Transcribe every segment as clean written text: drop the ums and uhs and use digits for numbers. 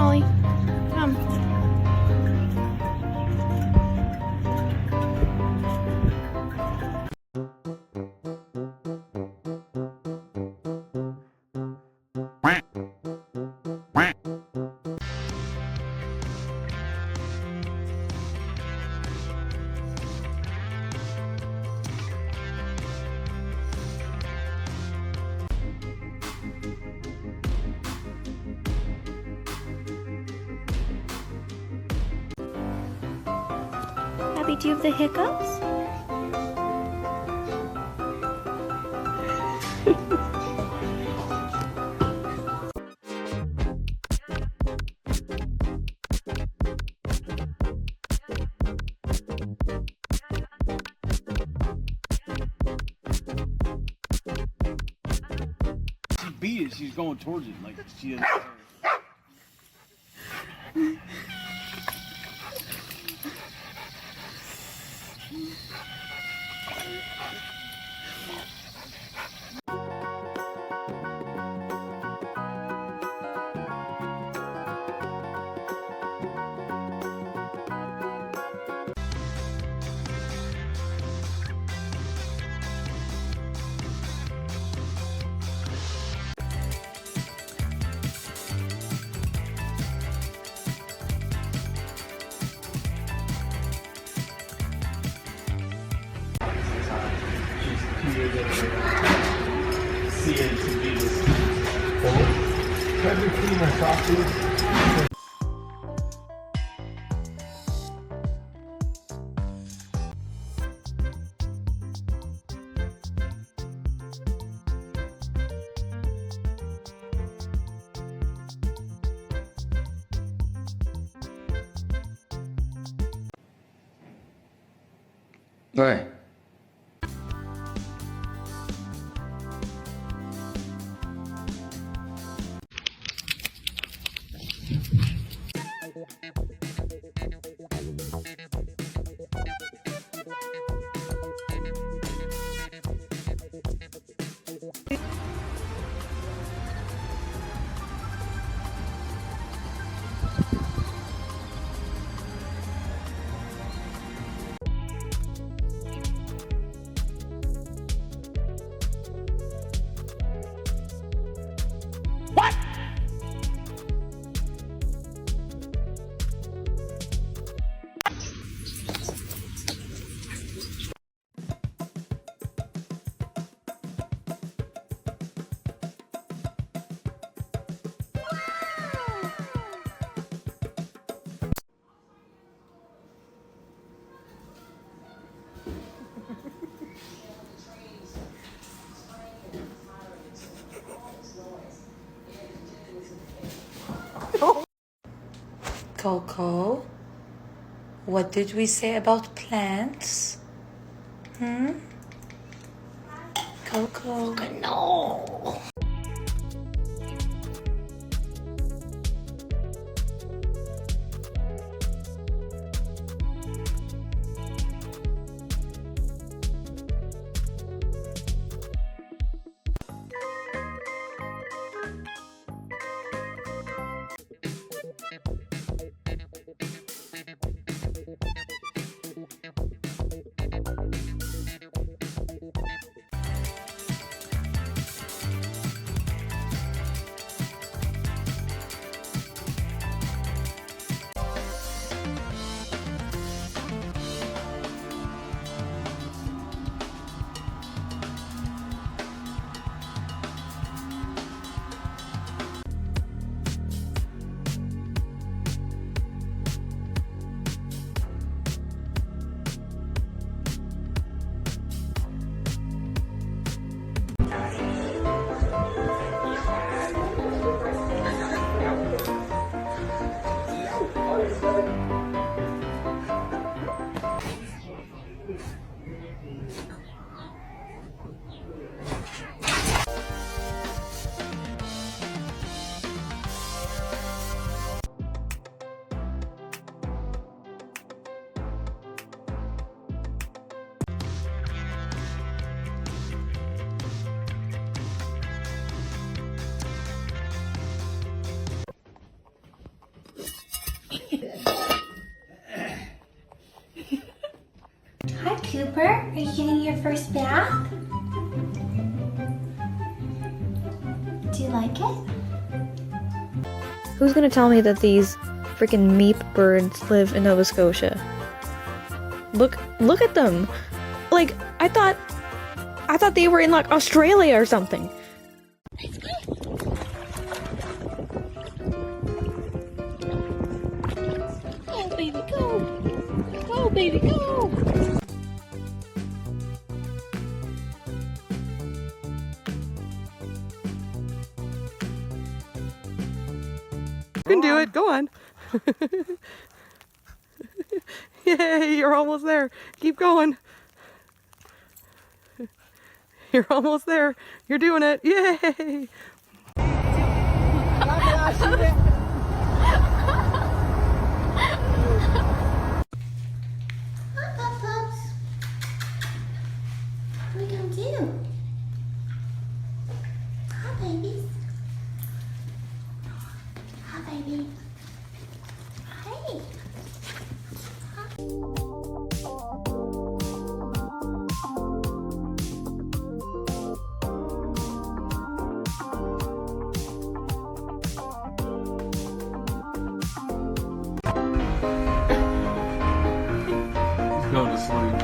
Holly. Come. Abby, do you have the hiccups? She beat it, she's going towards it like she is. See it to be this. Try to clean my sauces. Ouais. Coco, what did we say about plants? Coco, no. Cooper, are you getting your first bath? Do you like it? Who's gonna tell me that these freaking meep birds live in Nova Scotia? Look at them! Like, I thought they were in like Australia or something. Oh baby, go! Go baby, go! You can do it. Go on. Yay, you're almost there. Keep going. You're almost there. You're doing it. Yay. Hi, Pups. What are we gonna do? Hi, babies. Hi, baby. Hey. He's going to sleep.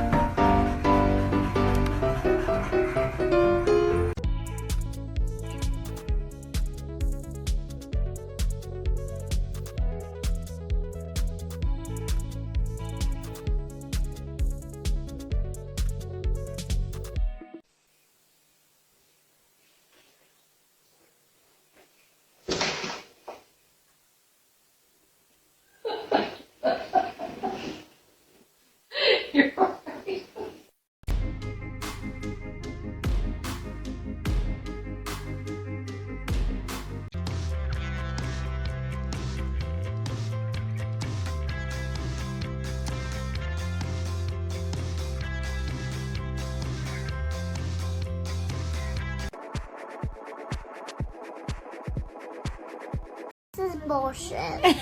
This is bullshit.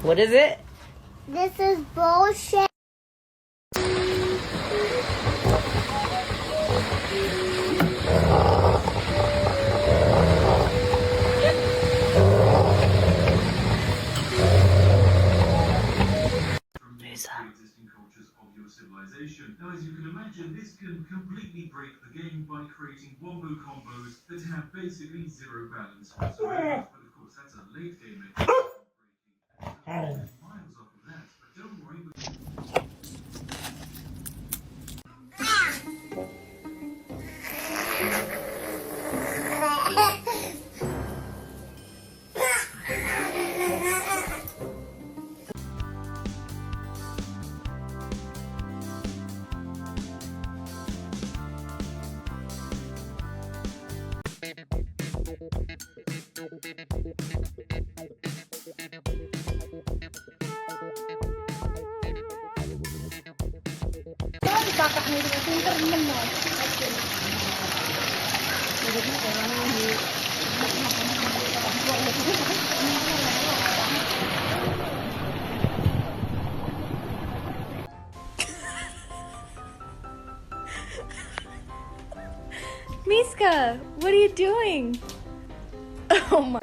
What is it? This is bullshit. Existing cultures of your civilization. Now, as you can imagine, this can completely break the game by creating wombo combos that have basically zero balance whatsoever. But of course, that's a late game mechanic. Miles off of that, but don't worry. Miska, what are you doing? Oh my.